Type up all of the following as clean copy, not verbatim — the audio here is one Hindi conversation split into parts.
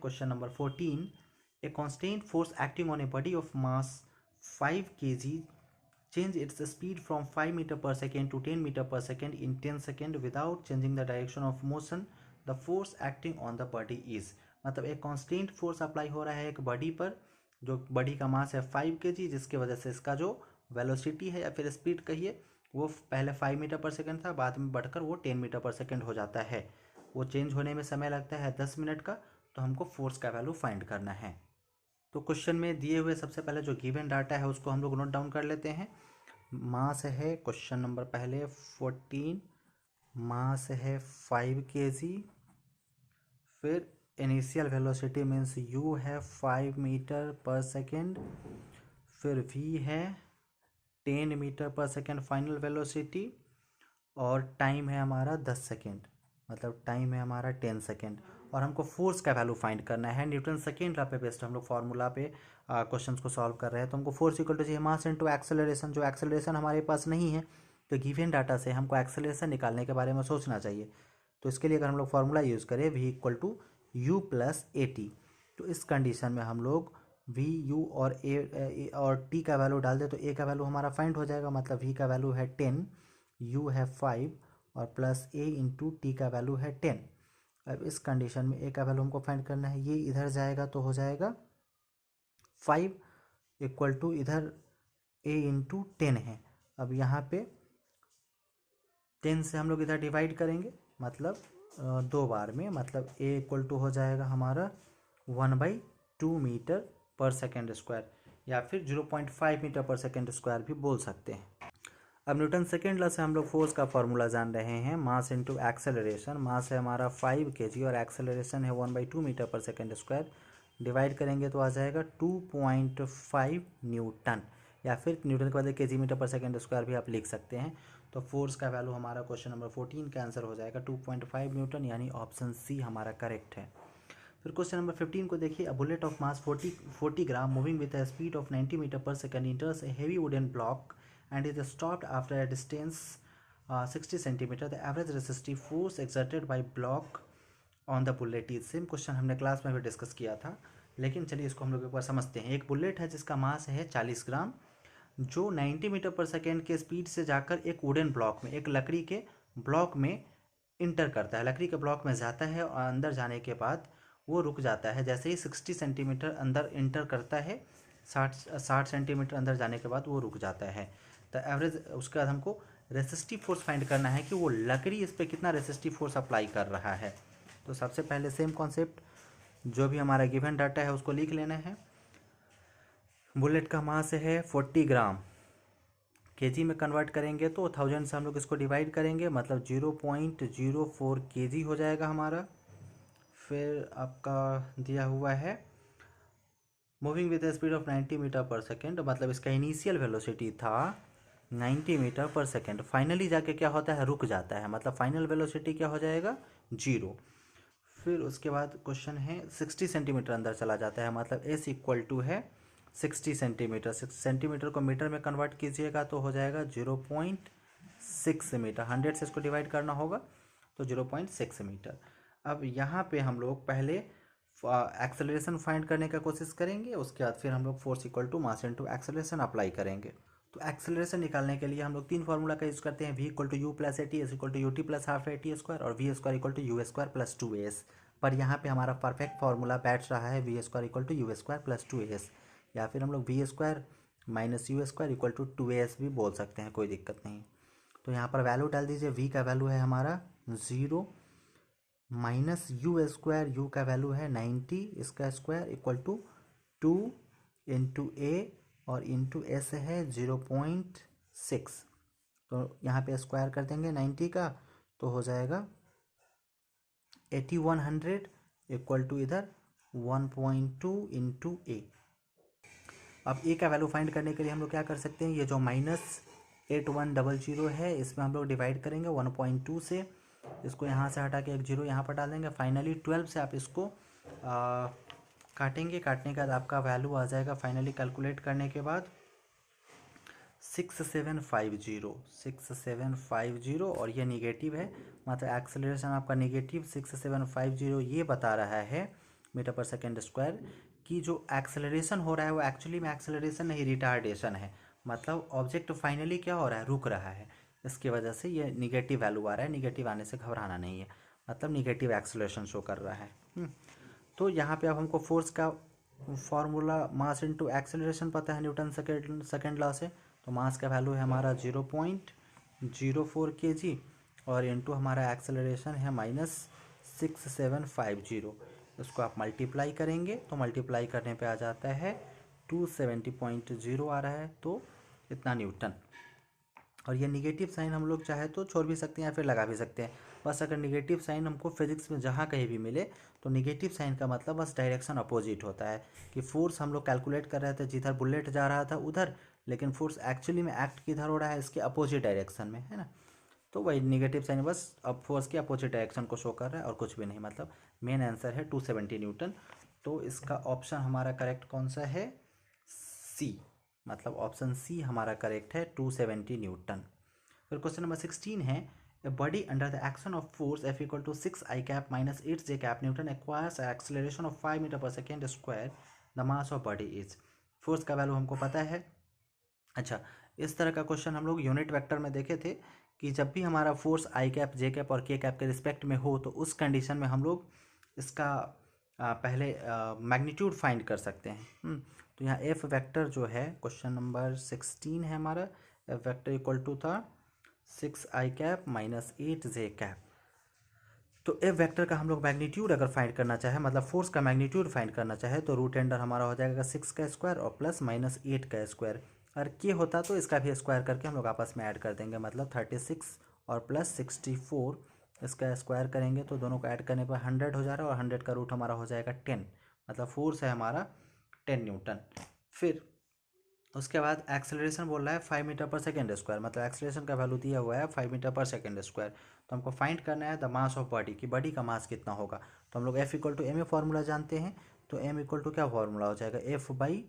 Question number 14, a constant force acting on A body of mass 5 kg change its speed from 5 meter per second to 10 meter per second in 10 second without changing the direction of motion. The force acting on the body is, मतलब एक कांस्टेंट फोर्स अप्लाई हो रहा है एक बॉडी पर, जो बॉडी का मास है 5 kg, जिसकी वजह से इसका जो वेलोसिटी है या फिर स्पीड कहिए वो पहले 5 मीटर पर सेकेंड था, बाद में बढ़कर वो 10 मीटर पर सेकेंड हो जाता है। वो चेंज होने में समय लगता है 10 मिनट का। तो हमको फोर्स का वैल्यू फाइंड करना है। तो क्वेश्चन में दिए हुए सबसे पहले जो गिवन डाटा है उसको हम लोग नोट डाउन कर लेते हैं। मास है क्वेश्चन नंबर पहले 14, मास है 5 kg, फिर इनिशियल वेलोसिटी मीन्स u है 5 मीटर पर सेकेंड, फिर v है 10 metre per second final velocity, और टाइम है हमारा 10 सेकेंड, मतलब टाइम है हमारा 10 सेकेंड। और हमको फोर्स का वैल्यू फाइंड करना है। न्यूटन सेकेंड लॉ पे बेस्ड हम लोग फार्मूला पे क्वेश्चंस को सॉल्व कर रहे हैं। तो हमको फोर्स इक्वल टू चाहिए मास इनटू एक्सेलरेशन, जो एक्सेलरेशन हमारे पास नहीं है, तो गिवन डाटा से हमको एक्सेलरेशन निकालने के बारे में सोचना चाहिए। तो इसके लिए अगर हम लोग फार्मूला यूज़ करें v equal to you plus A T, तो इस कंडीशन में हम लोग v u और a और t का वैल्यू डाल दे तो a का वैल्यू हमारा फाइंड हो जाएगा। मतलब v का वैल्यू है 10, u है 5 और प्लस a इंटू टी का वैल्यू है 10। अब इस कंडीशन में a का वैल्यू हमको फाइंड करना है, ये इधर जाएगा तो हो जाएगा 5 इक्वल टू इधर a इंटू 10 है। अब यहाँ पे 10 से हम लोग इधर डिवाइड करेंगे, मतलब 2 बार में, मतलब a इक्वल टू हो जाएगा हमारा 1/2 मीटर पर सेकेंड स्क्वायर, या फिर 0.5 मीटर पर सेकेंड स्क्वायर भी बोल सकते हैं। अब न्यूटन सेकेंड लॉ से हम लोग फोर्स का फॉर्मूला जान रहे हैं, मास इनटू एक्सेलरेशन। मास है हमारा 5 kg और एक्सेलरेशन है 1/2 metre per second square. Divide करेंगे तो आ जाएगा 2.5 न्यूटन, या फिर न्यूटन के बदले kg metre per second square भी आप लिख सकते हैं। तो फोर्स का वैल्यू हमारा क्वेश्चन नंबर 14 का आंसर हो जाएगा 2.5 न्यूटन, यानी ऑप्शन सी हमारा करेक्ट है। फिर क्वेश्चन नंबर 15 को देखिए, a bullet of mass 40 gram moving with a speed of 90 metre per second enters a heavy wooden block and is stopped after a distance 60 centimeter. The average resistive force exerted by block on the bullet is, same question हमने क्लास में भी डिस्कस किया था, लेकिन चलिए इसको हम लोग एक बार समझते हैं। एक बुलेट है जिसका मास है 40 ग्राम, जो 90 मीटर पर सेकेंड के स्पीड से जाकर एक वुडन ब्लॉक में, एक लकड़ी के ब्लॉक में इंटर करता है। लकड़ी के ब्लॉक में जाता है और अंदर जाने के बाद वो रुक जाता है। जैसे ही 60 सेंटीमीटर अंदर इंटर करता है, 60 सेंटीमीटर अंदर जाने के बाद वो रुक जाता है। तो एवरेज, उसके बाद हमको रेसिस्टिव फोर्स फाइंड करना है कि वो लकड़ी इस पर कितना रेसिस्टिव फोर्स अप्लाई कर रहा है। तो सबसे पहले सेम कॉन्सेप्ट, जो भी हमारा गिवन डाटा है उसको लिख लेना है। बुलेट का मास है 40 ग्राम, केजी में कन्वर्ट करेंगे तो 1000 से हम लोग इसको डिवाइड करेंगे, मतलब 0.04 kg हो जाएगा हमारा। फिर आपका दिया हुआ है moving with speed of 90 metre per second, मतलब इसका इनिशियल वेलोसिटी था 90 मीटर पर सेकेंड। फाइनली जाके क्या होता है, रुक जाता है, मतलब फाइनल वेलोसिटी क्या हो जाएगा, 0। फिर उसके बाद क्वेश्चन है 60 सेंटीमीटर अंदर चला जाता है, मतलब एस इक्वल टू है 60 सेंटीमीटर। 6 सेंटीमीटर को मीटर में कन्वर्ट कीजिएगा तो हो जाएगा 0.6 मीटर। 100 से इसको डिवाइड करना होगा तो 0.6 मीटर। अब यहाँ पे हम लोग पहले एक्सेलरेशन फाइंड करने का कोशिश करेंगे, उसके बाद फिर हम लोग force equal to mass into acceleration apply करेंगे। तो एक्सेलरेशन निकालने के लिए हम लोग 3 फार्मूला का यूज़ करते हैं, v equal to you plus A t is equal to u t plus half a t square, और v square equal to you square plus 2s। पर यहाँ पे हमारा परफेक्ट फार्मूला बैठ रहा है V square equal to you square plus 2s, या फिर हम लोग V square minus U square equal to 2s भी बोल सकते हैं, कोई दिक्कत नहीं। तो यहाँ पर वैल्यू डाल दीजिए, v का वैल्यू है हमारा 0 माइनस यू स्क्वायर, यू का वैल्यू है 90, इसका स्क्वायर इक्वल टू 2 इंटू ए और इंटू एस है 0.6। तो यहाँ पे स्क्वायर कर देंगे 90 का तो हो जाएगा 8100 इक्वल टू इधर 1.2 इंटू ए। अब ए का वैल्यू फाइंड करने के लिए हम लोग क्या कर सकते हैं, ये जो -8100 है इसमें हम लोग डिवाइड करेंगे 1.2 से, इसको यहाँ से हटा के एक 0 यहाँ पर डाल देंगे। फाइनली 12 से आप इसको काटेंगे, काटने के बाद आपका वैल्यू आ जाएगा फाइनली कैलकुलेट करने के बाद 6750 और ये निगेटिव है, मतलब एक्सेलरेशन आपका निगेटिव 6750 ये बता रहा है मीटर पर सेकेंड स्क्वायर की जो एक्सेलरेशन हो रहा है वो एक्चुअली में एक्सेलरेशन नहीं, रिटार्डेशन है। मतलब ऑब्जेक्ट फाइनली क्या हो रहा है, रुक रहा है। इसकी वजह से ये निगेटिव वैल्यू आ रहा है। निगेटिव आने से घबराना नहीं है, मतलब निगेटिव एक्सेलरेशन शो कर रहा है। तो यहाँ पे अब हमको फोर्स का फॉर्मूला मास इंटू एक्सेलरेशन पता है, न्यूटन सेकेंड लॉ से। तो मास का वैल्यू है हमारा 0.04 kg और इंटू हमारा एक्सेलरेशन है -6750। इसको आप मल्टीप्लाई करेंगे तो मल्टीप्लाई करने पे आ जाता है 270.0 आ रहा है, तो इतना न्यूटन। और ये निगेटिव साइन हम लोग चाहे तो छोड़ भी सकते हैं या फिर लगा भी सकते हैं। बस अगर निगेटिव साइन हमको फिजिक्स में जहाँ कहीं भी मिले तो निगेटिव साइन का मतलब बस डायरेक्शन अपोजिट होता है। कि फोर्स हम लोग कैलकुलेट कर रहे थे जिधर बुलेट जा रहा था उधर, लेकिन फोर्स एक्चुअली में एक्ट किधर हो रहा है, इसके अपोजिट डायरेक्शन में, है ना। तो वही निगेटिव साइन बस अब फोर्स के अपोजिट डायरेक्शन को शो कर रहा है और कुछ भी नहीं। मतलब मेन आंसर है 270 न्यूटन। तो इसका ऑप्शन हमारा करेक्ट कौन सा है, सी। मतलब ऑप्शन सी हमारा करेक्ट है, 270 न्यूटन। फिर क्वेश्चन नंबर 16 है, a body under the action of force F equal to 6 I cap minus 8 J cap newton acquires acceleration of 5 meter per second square, the mass of body is. Force का वैल्यू हमको पता है। अच्छा, इस तरह का क्वेश्चन हम लोग यूनिट वेक्टर में देखे थे कि जब भी हमारा फोर्स आई कैप, जे कैप और के कैप के रिस्पेक्ट में हो तो उस कंडीशन में हम लोग इसका पहले मैग्नीट्यूड फाइंड कर सकते हैं। तो यहाँ एफ वेक्टर जो है, क्वेश्चन नंबर 16 है हमारा, एफ वेक्टर इक्वल टू था 6 आई कैप माइनस 8 जे कैप। तो एफ वेक्टर का हम लोग मैग्नीट्यूड अगर फाइंड करना चाहे, मतलब फोर्स का मैग्नीट्यूड फाइंड करना चाहे, तो रूट अंडर हमारा हो जाएगा 6 का स्क्वायर और प्लस माइनस 8 का स्क्वायर। अगर के होता तो इसका भी स्क्वायर करके हम लोग आपस में ऐड कर देंगे, मतलब 36 और प्लस 64 इसका स्क्वायर करेंगे तो दोनों को ऐड करने पर 100 हो जा रहा है और 100 का रूट हमारा हो जाएगा 10। मतलब फोर्स है हमारा 10 न्यूटन। फिर उसके बाद एक्सेलरेशन बोल रहा है 5 मीटर पर सेकेंड स्क्वायर, मतलब एक्सेलरेशन का वैल्यू दिया हुआ है 5 मीटर पर सेकेंड स्क्वायर। तो हमको फाइंड करना है द मास ऑफ बॉडी, की बॉडी का मास कितना होगा। तो हम लोग F equal to M A formula जानते हैं। तो एम इक्वल टू क्या फॉर्मूला हो जाएगा, एफ बाई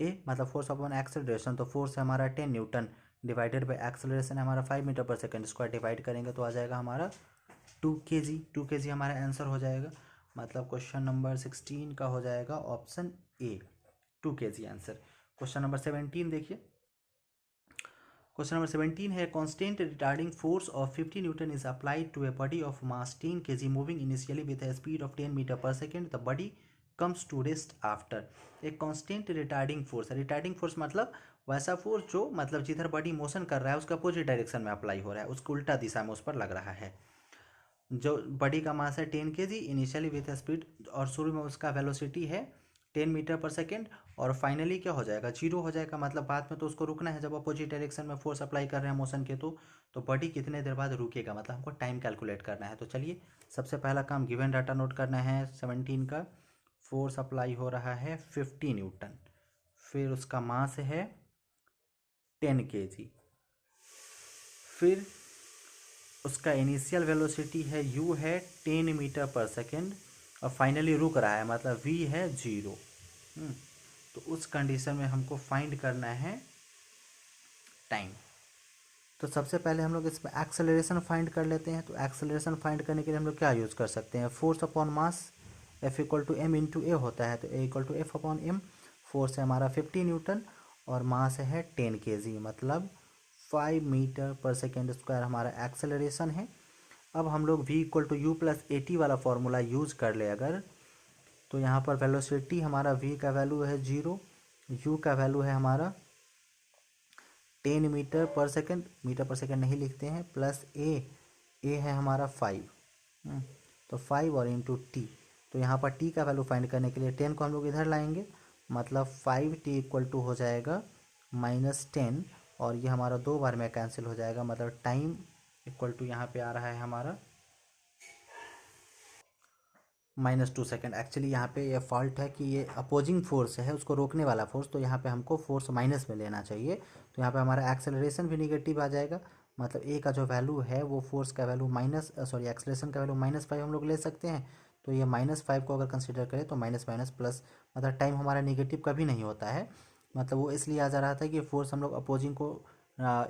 ए, मतलब फोर्स अपॉन एक्सेलरेशन। तो फोर्स है हमारा 10 न्यूटन डिवाइडेड बाई एक्सेलरेशन है हमारा 5 meter per second square, divide करेंगे तो आ जाएगा हमारा 2 kg। 2 kg हमारा आंसर हो जाएगा। मतलब क्वेश्चन नंबर 16 का हो जाएगा option A, 2 kg answer. Question number 17 देखिए। क्वेश्चन नंबर 17 है, constant retarding force of 50 newton is applied to a body of mass 10 kg moving initially with a speed of 10 metre per second, the body comes to rest after. एक constant retarding force, retarding force मतलब वैसा फोर्स जो मतलब जिधर बॉडी मोशन कर रहा है उसका अपोजिट डायरेक्शन में अप्लाई हो रहा है, उसको उल्टा दिशा में उस पर लग रहा है। जो बॉडी का मास है 10 kg इनिशियली विथ स्पीड, और शुरू में उसका वेलोसिटी है 10 मीटर पर सेकेंड, और फाइनली क्या हो जाएगा, 0 हो जाएगा। मतलब बाद में तो उसको रुकना है जब अपोजिट डायरेक्शन में फोर्स अप्लाई कर रहे हैं मोशन के। तो बॉडी कितने देर बाद रुकेगा, मतलब हमको टाइम कैलकुलेट करना है। तो चलिए सबसे पहला काम गिवन डाटा नोट करना है। 17 का फोर्स अप्लाई हो रहा है 50 न्यूटन, फिर उसका मास है 10 kg, फिर उसका इनिशियल वेलोसिटी है u है 10 मीटर पर सेकेंड, और फाइनली रुक रहा है मतलब v है 0। तो उस कंडीशन में हमको फाइंड करना है टाइम। तो सबसे पहले हम लोग इसमें एक्सेलरेशन फाइंड कर लेते हैं। तो एक्सेलरेशन फाइंड करने के लिए हम लोग क्या यूज़ कर सकते हैं, force upon mass F equal to M into A होता है। तो A equal to F upon M. Force है हमारा 50 न्यूटन और मास है 10 kg, मतलब 5 मीटर पर सेकेंड स्क्वायर हमारा एक्सेलरेशन है। अब हम लोग v equal to you plus A T वाला फॉर्मूला यूज़ कर ले अगर, तो यहाँ पर वेलोसिटी हमारा v का वैल्यू है 0, u का वैल्यू है हमारा 10 metre per second, metre per second नहीं लिखते हैं, प्लस ए है हमारा 5। तो 5 और इंटू टी। तो यहाँ पर t का वैल्यू फाइंड करने के लिए 10 को हम लोग इधर लाएंगे, मतलब 5t इक्वल टू हो जाएगा -10, और ये हमारा 2 बार में कैंसिल हो जाएगा। मतलब टाइम इक्वल टू यहाँ पे आ रहा है हमारा -2 सेकेंड। एक्चुअली यहाँ पे ये फॉल्ट है कि ये अपोजिंग फोर्स है, उसको रोकने वाला फोर्स, तो यहाँ पे हमको फोर्स माइनस में लेना चाहिए। तो यहाँ पे हमारा एक्सेलरेशन भी निगेटिव आ जाएगा, मतलब ए का जो वैल्यू है वो फोर्स का वैल्यू एक्सेलरेशन का वैल्यू -5 हम लोग ले सकते हैं। तो ये -5 को अगर कंसिडर करें तो माइनस माइनस प्लस, मतलब टाइम हमारा निगेटिव कभी नहीं होता है। मतलब वो इसलिए आ जा रहा था कि फोर्स हम लोग अपोजिंग को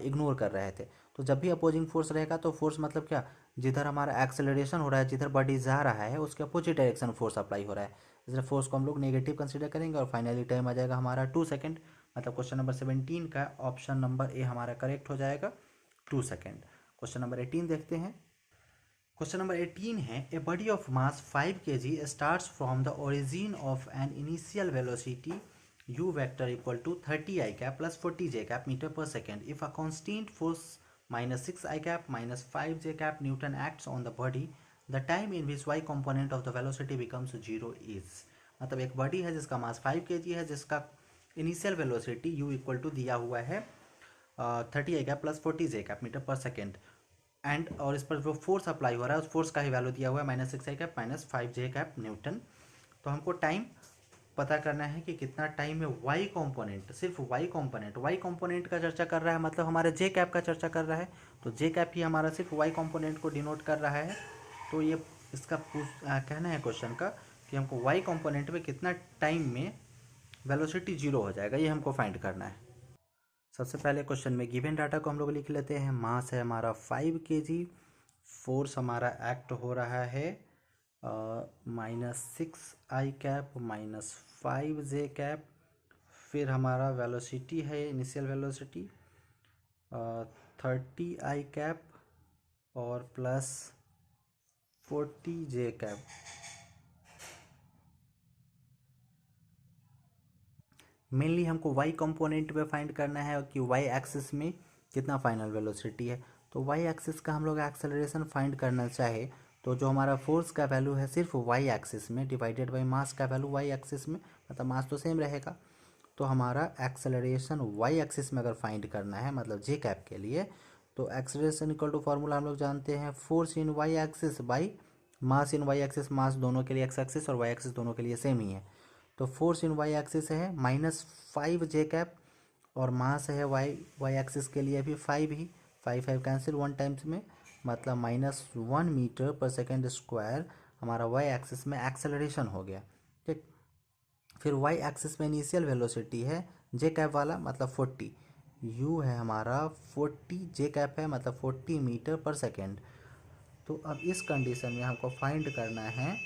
इग्नोर कर रहे थे। तो जब भी अपोजिंग फोर्स रहेगा तो फोर्स मतलब क्या, जिधर हमारा एक्सेलरेशन हो रहा है, जिधर बॉडी जा रहा है उसके अपोजिट डायरेक्शन फोर्स अप्लाई हो रहा है। इसलिए फोर्स को हम लोग नेगेटिव कंसीडर करेंगे और फाइनली टाइम आ जाएगा हमारा 2 सेकेंड। मतलब क्वेश्चन नंबर 17 का ऑप्शन नंबर ए हमारा करेक्ट हो जाएगा, 2 सेकेंड। क्वेश्चन नंबर 18 देखते हैं। क्वेश्चन नंबर 18 है, a body of mass 5 kg starts from the origin of an initial velocity u vector equal to 30 I cap plus 40 j cap meter per second if a constant force minus 6 I cap minus 5 j cap Newton acts on the body, the time in which y component of the velocity becomes 0 is। मतलब एक बॉडी है जिसका मास 5 kg है, जिसका initial velocity u equal to दिया हुआ है 30 I cap plus 40 j cap metre per second and, और इस पर जो फोर्स अप्लाई हो रहा है उस फोर्स का ही वैल्यू दिया हुआ है -6 I cap minus 5 j cap Newton. तो हमको टाइम पता करना है कि कितना टाइम में वाई कॉम्पोनेंट, सिर्फ वाई कॉम्पोनेंट का चर्चा कर रहा है, मतलब हमारे जे कैप का चर्चा कर रहा है, तो जे कैप ही हमारा सिर्फ वाई कॉम्पोनेंट को डिनोट कर रहा है। तो ये इसका कहना है क्वेश्चन का कि हमको वाई कॉम्पोनेंट में कितना टाइम में वेलोसिटी 0 हो जाएगा, ये हमको फाइंड करना है। सबसे पहले क्वेश्चन में गिवन डाटा को हम लोग लिख लेते हैं। मास है हमारा 5 kg, फोर्स हमारा एक्ट हो रहा है -6 I cap minus 5 j cap, फिर हमारा वेलोसिटी है इनिशियल वेलोसिटी 30 I cap और प्लस 40 j cap। मेनली हमको y कंपोनेंट पे फाइंड करना है कि y एक्सिस में कितना फाइनल वेलोसिटी है। तो y एक्सिस का हम लोग एक्सेलरेशन फाइंड करना चाहे तो जो हमारा फोर्स का वैल्यू है सिर्फ y एक्सिस में डिवाइडेड बाय मास का वैल्यू y एक्सिस में, मतलब मास तो सेम रहेगा। तो हमारा एक्सेलरेशन y एक्सिस में अगर फाइंड करना है मतलब जे कैप के लिए, तो एक्सेलरेशन इक्वल टू फार्मूला हम लोग जानते हैं force in y axis by mass in y axis. Mass दोनों के लिए x एक्सिस और y एक्सिस दोनों के लिए सेम ही है। तो फोर्स इन y एक्सिस है -5 j कैप और मास है y एक्सिस के लिए भी 5 ही, 5 कैंसिल 1 टाइम्स में, मतलब -1 मीटर पर सेकेंड स्क्वायर हमारा y एक्सिस में एक्सेलरेशन हो गया। ठीक, फिर y एक्सिस में इनिशियल वेलोसिटी है j कैप वाला मतलब 40, u है हमारा 40, j कैप है मतलब 40 मीटर पर सेकेंड। तो अब इस कंडीशन में हमको फाइंड करना है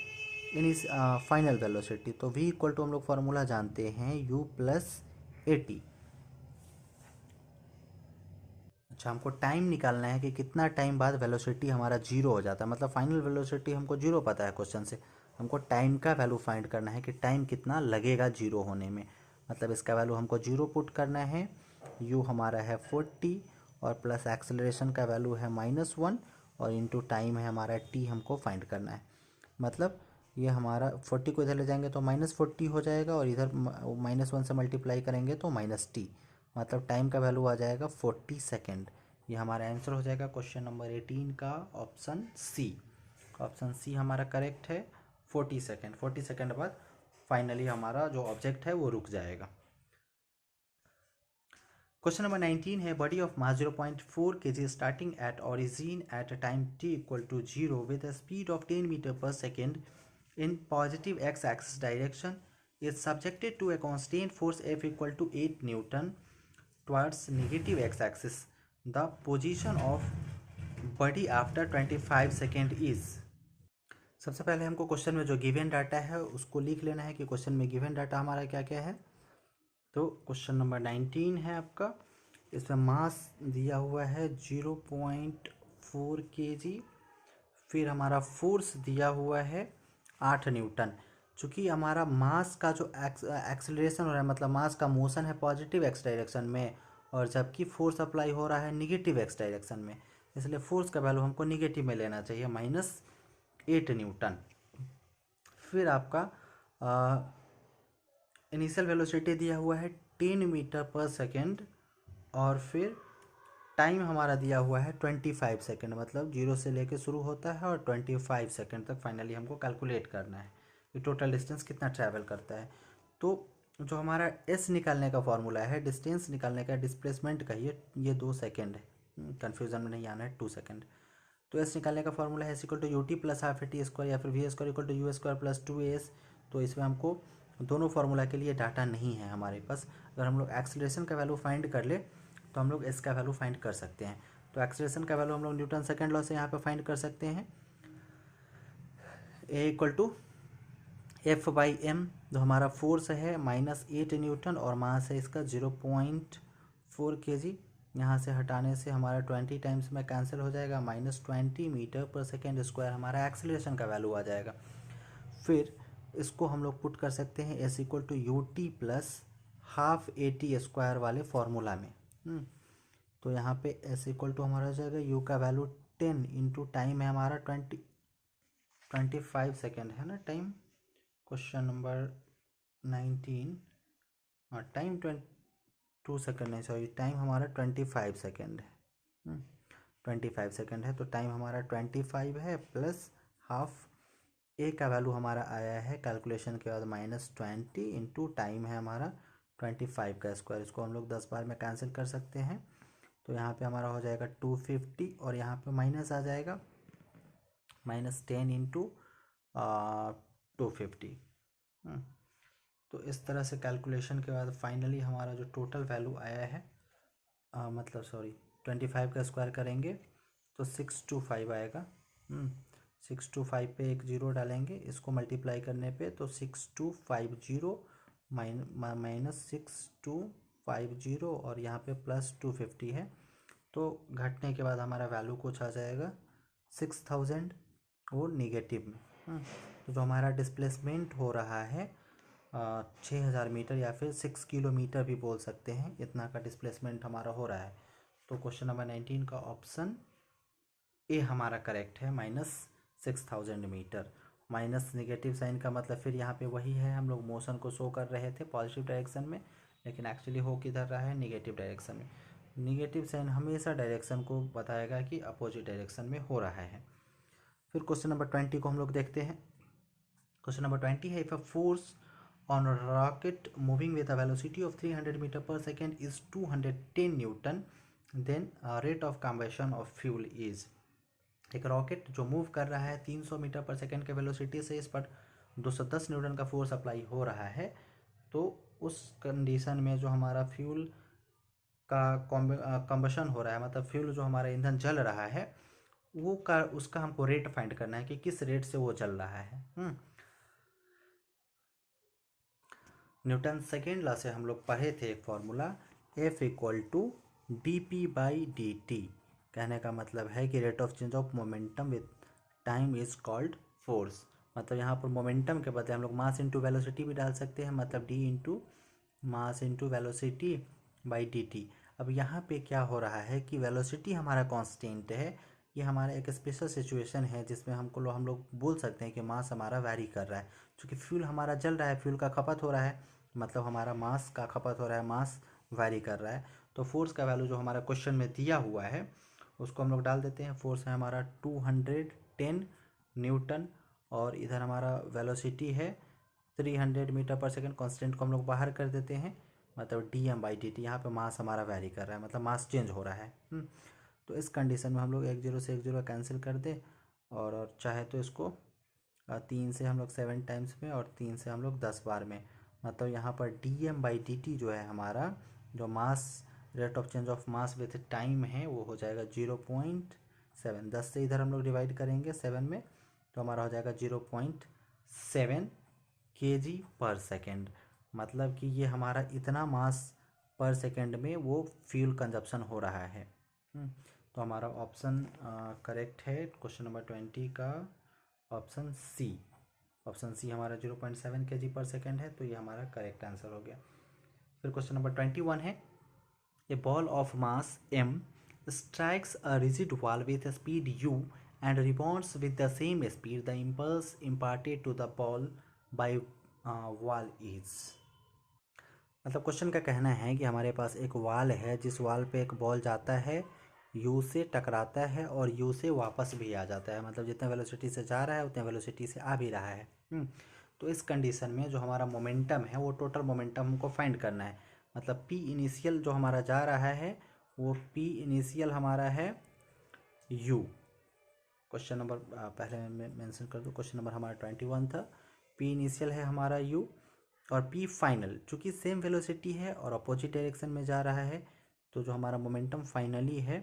इन इस फाइनल वेलोसिटी। तो v इक्वल टू हम लोग फार्मूला जानते हैं u प्लस 80। अच्छा, हमको टाइम निकालना है कि कितना टाइम बाद वेलोसिटी हमारा 0 हो जाता है, मतलब फाइनल वेलोसिटी हमको 0 पता है क्वेश्चन से, हमको टाइम का वैल्यू फाइंड करना है कि टाइम कितना लगेगा 0 होने में। मतलब इसका वैल्यू हमको 0 पुट करना है, u हमारा है 40 और प्लस एक्सेलरेशन का वैल्यू है -1 और इनटू टाइम है हमारा t, हमको फाइंड करना है। मतलब ये हमारा 40 को इधर ले जाएंगे तो -40 हो जाएगा और इधर -1 से मल्टीप्लाई करेंगे तो -t, मतलब टाइम का वैल्यू आ जाएगा 40 सेकेंड। ये हमारा आंसर हो जाएगा क्वेश्चन नंबर 18 का ऑप्शन सी। ऑप्शन सी हमारा करेक्ट है, 40 सेकेंड। 40 सेकेंड बाद फाइनली हमारा जो ऑब्जेक्ट है वो रुक जाएगा। क्वेश्चन नंबर 19 है, body of mass 0.4 kg starting at origin at time t equal to 0 with speed of 10 metre per second in positive x-axis direction is subjected to a constant force F equal to 8 Newton towards negative x-axis. The position of body after 25 second is। सबसे पहले हमको क्वेश्चन में जो गिवन डाटा है उसको लिख लेना है कि क्वेश्चन में गिवन डाटा हमारा क्या क्या है। तो क्वेश्चन नंबर 19 है आपका, इसमें मास दिया हुआ है 0.4 kg, फिर हमारा फोर्स दिया हुआ है 8 न्यूटन। चूँकि हमारा मास का जो एक्सेलरेशन हो रहा है, मतलब मास का मोशन है पॉजिटिव एक्स डायरेक्शन में और जबकि फोर्स अप्लाई हो रहा है निगेटिव एक्स डायरेक्शन में, इसलिए फोर्स का वैल्यू हमको निगेटिव में लेना चाहिए -8 न्यूटन। फिर आपका इनिशियल वेलोसिटी दिया हुआ है 10 मीटर पर सेकेंड और फिर टाइम हमारा दिया हुआ है 25 सेकेंड, मतलब 0 से लेके शुरू होता है और 25 सेकेंड तक फाइनली हमको कैलकुलेट करना है कि टोटल डिस्टेंस कितना ट्रैवल करता है। तो जो हमारा s निकालने का फॉर्मूला है, डिस्टेंस निकालने का, डिस्प्लेसमेंट का, ये 2 सेकेंड है, कन्फ्यूज़न में नहीं आना है, 2 सेकेंड। तो s निकालने का फॉर्मूला है equal to ut plus half T square या फिर V square equal to you square plus 2as। तो इसमें हमको दोनों फार्मूला के लिए डाटा नहीं है हमारे पास। अगर हम लोग एक्सेलरेशन का वैल्यू फाइंड कर ले तो हम लोग एस का वैल्यू फाइंड कर सकते हैं। तो एक्सेलरेशन का वैल्यू हम लोग न्यूटन सेकेंड लॉ से यहाँ पे फाइंड कर सकते हैं। ए इक्वल टू F/m जो हमारा फोर्स है -8 न्यूटन और मास है इसका 0.4 kg। यहाँ से हटाने से हमारा 20 टाइम्स में कैंसिल हो जाएगा, -20 मीटर पर सेकेंड स्क्वायर हमारा एक्सेलरेशन का वैल्यू आ जाएगा। फिर इसको हम लोग पुट कर सकते हैं S = ut plus half AT² वाले फॉर्मूला में। तो यहाँ पे S = हमारा हो जाएगा u का वैल्यू 10 इंटू टाइम है हमारा 25 सेकेंड है ना टाइम। क्वेश्चन नंबर 19 और टाइम 2 सेकेंड नहीं, सॉरी, टाइम हमारा 25 सेकेंड है। 25 सेकेंड है तो टाइम हमारा 25 है प्लस हाफ ए का वैल्यू हमारा आया है कैलकुलेशन के बाद -20 इंटू टाइम है हमारा 25 का स्क्वायर। इसको हम लोग 10 बार में कैंसिल कर सकते हैं। तो यहाँ पे हमारा हो जाएगा 250 और यहाँ पे माइनस आ जाएगा -10 इंटू 250। तो इस तरह से कैलकुलेशन के बाद फाइनली हमारा जो टोटल वैल्यू आया है मतलब सॉरी 25 का स्क्वायर करेंगे तो 625 आएगा। 625 पे एक जीरो डालेंगे, इसको मल्टीप्लाई करने पे तो 6250 माइनस 6250 और यहाँ पे प्लस 250 है। तो घटने के बाद हमारा वैल्यू कुछ आ जाएगा 6000 और निगेटिव में। तो जो हमारा डिस्प्लेसमेंट हो रहा है 6000 मीटर या फिर 6 किलोमीटर भी बोल सकते हैं, इतना का डिस्प्लेसमेंट हमारा हो रहा है। तो क्वेश्चन नंबर 19 का ऑप्शन ए हमारा करेक्ट है, -6000 मीटर। माइनस नेगेटिव साइन का मतलब फिर यहाँ पे वही है, हम लोग मोशन को शो कर रहे थे पॉजिटिव डायरेक्शन में, लेकिन एक्चुअली हो किधर रहा है, निगेटिव डायरेक्शन में। निगेटिव साइन हमेशा डायरेक्शन को बताएगा कि अपोजिट डायरेक्शन में हो रहा है। फिर क्वेश्चन नंबर 20 को हम लोग देखते हैं। क्वेश्चन नंबर 20 है, if a force on a rocket moving with a velocity of 300 meter per second is 210 Newton, then rate of combustion of fuel is। एक रॉकेट जो मूव कर रहा है 300 मीटर पर सेकेंड के वेलोसिटी से, इस पर 210 न्यूटन का फोर्स अप्लाई हो रहा है। तो उस कंडीशन में जो हमारा फ्यूल का कम्बशन हो रहा है, मतलब फ्यूल जो हमारा ईंधन जल रहा है वो उसका हमको रेट फाइंड करना है कि किस रेट से वो जल रहा है। न्यूटन सेकेंड लॉ से हम लोग पढ़े थे एक फॉर्मूला F = dp/dt। कहने का मतलब है कि rate of change of momentum with time is called force. मतलब यहाँ पर मोमेंटम के बदले हम लोग मास इंटू वेलोसिटी भी डाल सकते हैं, मतलब d into mass into velocity by dt। अब यहाँ पे क्या हो रहा है कि वेलोसिटी हमारा कांस्टेंट है, ये हमारा एक स्पेशल सिचुएशन है जिसमें हम लोग बोल सकते हैं कि मास हमारा वैरी कर रहा है। क्योंकि फ्यूल हमारा जल रहा है, फ्यूल का खपत हो रहा है, मतलब हमारा मास का खपत हो रहा है, मास वैरी कर रहा है। तो फोर्स का वैल्यू जो हमारा क्वेश्चन में दिया हुआ है उसको हम लोग डाल देते हैं। फोर्स है हमारा 210 न्यूटन और इधर हमारा वेलोसिटी है 300 मीटर पर सेकेंड। कॉन्स्टेंट को हम लोग बाहर कर देते हैं, मतलब dm/dt। यहाँ पे मास हमारा वैरी कर रहा है, मतलब मास चेंज हो रहा है। तो इस कंडीशन में हम लोग 1 0 से 1 0 कैंसिल कर दे और चाहे तो इसको 3 से हम लोग 7 टाइम्स में और 3 से हम लोग 10 बार में, मतलब यहाँ पर dm/dt जो है हमारा जो mass rate of change of mass with time है वो हो जाएगा 0.7। 10 से इधर हम लोग डिवाइड करेंगे 7 में तो हमारा हो जाएगा 0.7 kg पर सेकेंड। मतलब कि ये हमारा इतना मास पर सेकेंड में वो फ्यूल कंजप्शन हो रहा है। तो हमारा ऑप्शन करेक्ट है क्वेश्चन नंबर 20 का ऑप्शन सी। ऑप्शन सी हमारा 0.7 kg पर सेकेंड है, तो ये हमारा करेक्ट आंसर हो गया। फिर क्वेश्चन नंबर 21 है, a ball of mass m strikes a rigid wall with a speed u and rebounds with the same speed, the impulse imparted to the ball by wall is। मतलब क्वेश्चन का कहना है कि हमारे पास एक वाल है, जिस वाल पे एक बॉल जाता है, यू से टकराता है और यू से वापस भी आ जाता है, मतलब जितने वेलोसिटी से जा रहा है उतने वेलोसिटी से आ भी रहा है। तो इस कंडीशन में जो हमारा मोमेंटम है वो टोटल मोमेंटम हमको फाइंड करना है। मतलब पी इनिशियल जो हमारा जा रहा है वो पी इनिशियल हमारा है यू। क्वेश्चन नंबर पहले मैं मेंशन कर दूँ, क्वेश्चन नंबर हमारा 21 था। पी इनिशियल है हमारा यू और पी फाइनल, चूँकि सेम वेलोसिटी है और अपोजिट डायरेक्शन में जा रहा है, तो जो हमारा मोमेंटम फाइनली है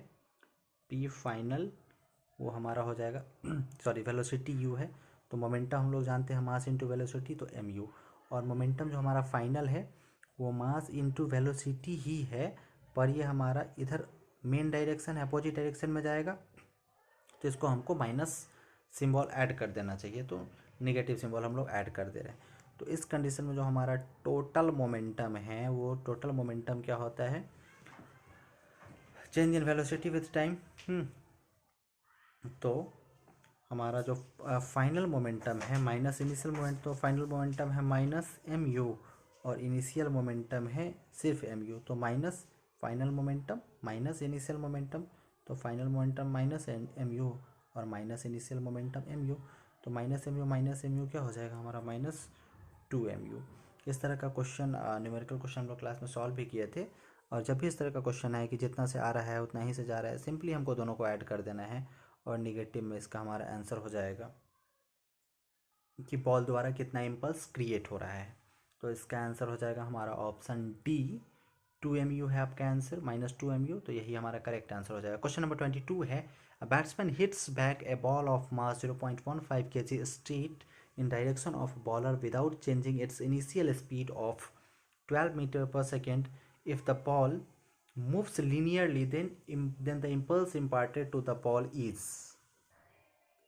पी फाइनल वो हमारा हो जाएगा सॉरी वेलोसिटी यू है, तो मोमेंटम हम लोग जानते हैं मास इंटू वेलोसिटी, तो mu। और मोमेंटम जो हमारा फाइनल है वो मास इंटू वेलोसिटी ही है, पर ये हमारा इधर मेन डायरेक्शन है, अपोजिट डायरेक्शन में जाएगा, तो इसको हमको माइनस सिंबल ऐड कर देना चाहिए, तो नेगेटिव सिंबल हम लोग ऐड कर दे रहे हैं। तो इस कंडीशन में जो हमारा टोटल मोमेंटम है, वो टोटल मोमेंटम क्या होता है, change in velocity with time. तो हमारा जो फाइनल मोमेंटम है माइनस इनिशियल मोमेंट, तो फाइनल मोमेंटम है माइनस एम यू, और इनिशियल मोमेंटम है सिर्फ एम यू, तो minus final momentum minus initial momentum, तो final momentum minus M U और minus initial momentum M U, तो माइनस एम यू क्या हो जाएगा हमारा माइनस 2mu। इस तरह का क्वेश्चन न्यूमेरिकल क्वेश्चन हम लोग क्लास में सॉल्व भी किए थे। और जब भी इस तरह का क्वेश्चन आए कि जितना से आ रहा है उतना ही से जा रहा है, सिंपली हमको दोनों को ऐड कर देना है और निगेटिव में इसका हमारा आंसर हो जाएगा कि बॉल द्वारा कितना इम्पल्स क्रिएट हो रहा है। तो इसका आंसर हो जाएगा हमारा ऑप्शन डी, 2mu है आपका आंसर, -2mu, तो यही हमारा करेक्ट आंसर हो जाएगा। क्वेश्चन नंबर 22 है, a batsman hits back A ball of mass 0.15 kg straight in direction of bowler without changing its initial speed of 12 meter per second. If the ball moves linearly, then the impulse imparted to the ball is।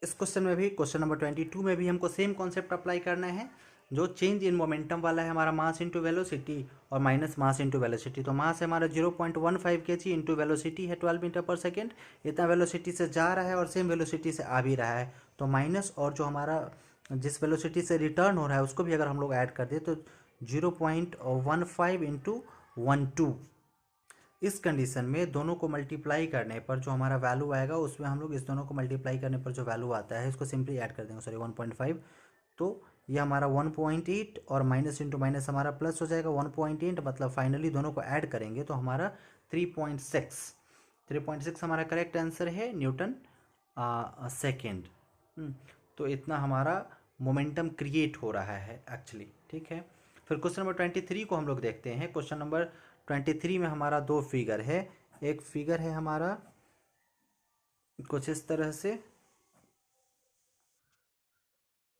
इस क्वेश्चन में भी, क्वेश्चन नंबर 22 में भी हमको सेम कॉन्सेप्ट अप्लाई करना है। जो चेंज इन मोमेंटम वाला है हमारा मास इंटू वेलोसिटी और माइनस मास इंटू वेलोसिटी, तो मास है हमारा 0.15 kg इंटू वेलोसिटी है 12 मीटर पर सेकेंड, इतना वेलोसिटी से जा रहा है और सेम वेलोसिटी से आ भी रहा है, तो माइनस और जो हमारा जिस वेलोसिटी से रिटर्न हो रहा है उसको भी अगर हम लोग ऐड कर दें तो 0.15 इंटू 12। इस कंडीशन में दोनों को मल्टीप्लाई करने पर जो हमारा वैल्यू आएगा उसमें हम लोग इस दोनों को मल्टीप्लाई करने पर जो वैल्यू आता है इसको सिंपली ऐड कर देंगे, सॉरी 1.5, तो ये हमारा 1.8 और माइनस इंटू माइनस हमारा प्लस हो जाएगा 1.8, मतलब फाइनली दोनों को ऐड करेंगे तो हमारा 3.6 हमारा करेक्ट आंसर है, न्यूटन सेकेंड। तो इतना हमारा मोमेंटम क्रिएट हो रहा है एक्चुअली, ठीक है। फिर क्वेश्चन नंबर 23 को हम लोग देखते हैं। क्वेश्चन नंबर 23 में हमारा दो फिगर है, एक फिगर है हमारा कुछ इस तरह से,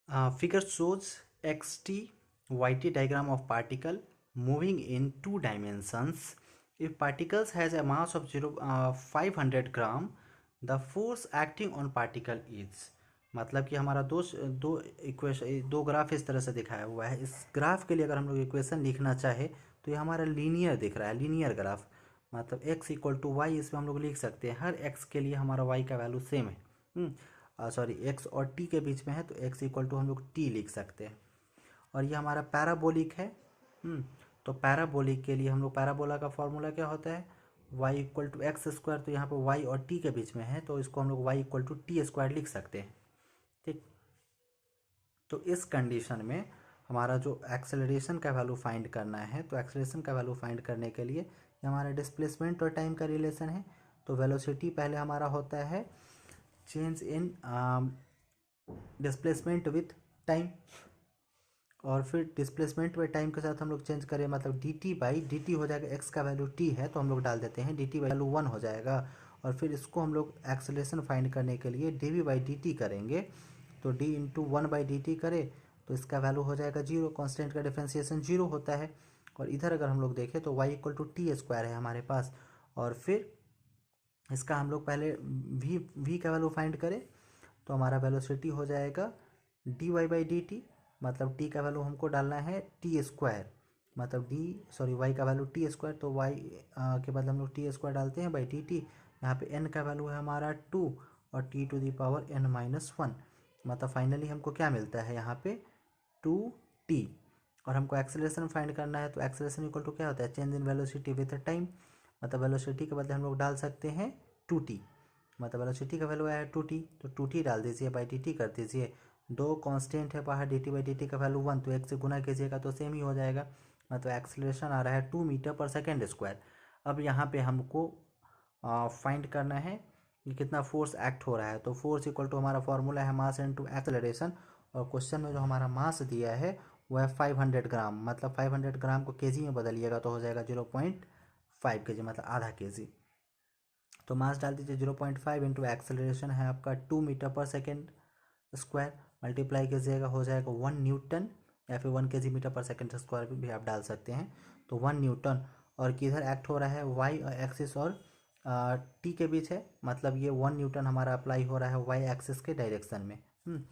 figure shows xt yt diagram of particle moving in 2 dimensions. If particles has a mass of 500 gram, the force acting on particle is। मतलब कि हमारा दो इक्वेशन, दो ग्राफ इस तरह से दिखाया हुआ है। इस ग्राफ के लिए अगर हम लोग इक्वेशन लिखना चाहे तो ये हमारा लीनियर दिख रहा है, लीनियर ग्राफ, मतलब x इक्वल टू वाई, इसमें हम लोग लिख सकते हैं हर x के लिए हमारा y का वैल्यू सेम है, सॉरी x और t के बीच में है तो x इक्वल टू हम लोग t लिख सकते हैं। और ये हमारा पैराबोलिक है, तो पैराबोलिक के लिए हम लोग, पैराबोला का फॉर्मूला क्या होता है, y equal to X square, तो यहाँ पर y और t के बीच में है तो इसको हम लोग y equal to T square लिख सकते हैं, ठीक। तो इस कंडीशन में हमारा जो एक्सेलरेशन का वैल्यू फाइंड करना है, तो एक्सेलरेशन का वैल्यू फाइंड करने के लिए ये हमारा डिस्प्लेसमेंट और टाइम का रिलेशन है। तो वेलोसिटी पहले हमारा होता है change in displacement with time, और फिर डिस्प्लेसमेंट बाई टाइम के साथ हम लोग चेंज करें, मतलब dt हो जाएगा, x का वैल्यू t है तो हम लोग डाल देते हैं dt वैल्यू 1 हो जाएगा। और फिर इसको हम लोग एक्सेलरेशन फाइंड करने के लिए dv/dt करेंगे, तो d इंटू 1/dt करें तो इसका वैल्यू हो जाएगा 0, कॉन्स्टेंट का डिफ्रेंसिएशन 0 होता है। और इधर अगर हम लोग देखें तो y equal to T square है हमारे पास, और फिर इसका हम लोग पहले v का वैल्यू फाइंड करें तो हमारा वेलोसिटी हो जाएगा dy/dt, मतलब t का वैल्यू हमको डालना है टी स्क्वायर, मतलब y का वैल्यू टी स्क्वायर, तो y के बदले हम लोग टी स्क्वायर डालते हैं बाई dt। यहाँ पे n का वैल्यू है हमारा 2 और t to the power n-1, मतलब फाइनली हमको क्या मिलता है यहाँ पे 2t। और हमको एक्सेलरेशन फाइंड करना है, तो एक्सेलरेशन इक्वल टू क्या होता है, change in velocity with time, मतलब वेलोसिटी के बदले हम लोग डाल सकते हैं 2t, मतलब वेलोसिटी का वैल्यू आया है 2t, तो 2t डाल दीजिए बाई dt कर दीजिए, दो कांस्टेंट है बाहर, dt/dt का वैल्यू 1, तो 1 से गुना कीजिएगा तो सेम ही हो जाएगा, मतलब एक्सेलरेशन आ रहा है 2 मीटर पर सेकेंड स्क्वायर। अब यहाँ पे हमको फाइंड करना है कि कितना फोर्स एक्ट हो रहा है, तो फोर्स इक्वल टू हमारा फॉर्मूला है मास इनटू एक्सेलरेशन, और क्वेश्चन में जो हमारा मास दिया है वो है 500 ग्राम, मतलब 500 ग्राम को केजी में बदलिएगा तो हो जाएगा 0.5 kg, मतलब आधा केजी। तो मास डाल दीजिए 0.5 इंटू एक्सेलरेशन है आपका 2 metre per second square, multiply कीजिएगा हो जाएगा 1 न्यूटन, या फिर 1 kg/s² भी आप डाल सकते हैं। तो 1 न्यूटन, और किधर एक्ट हो रहा है, वाई एक्सिस और टी के बीच है, मतलब ये 1 न्यूटन हमारा अप्लाई हो रहा है वाई एक्सिस के डायरेक्शन में।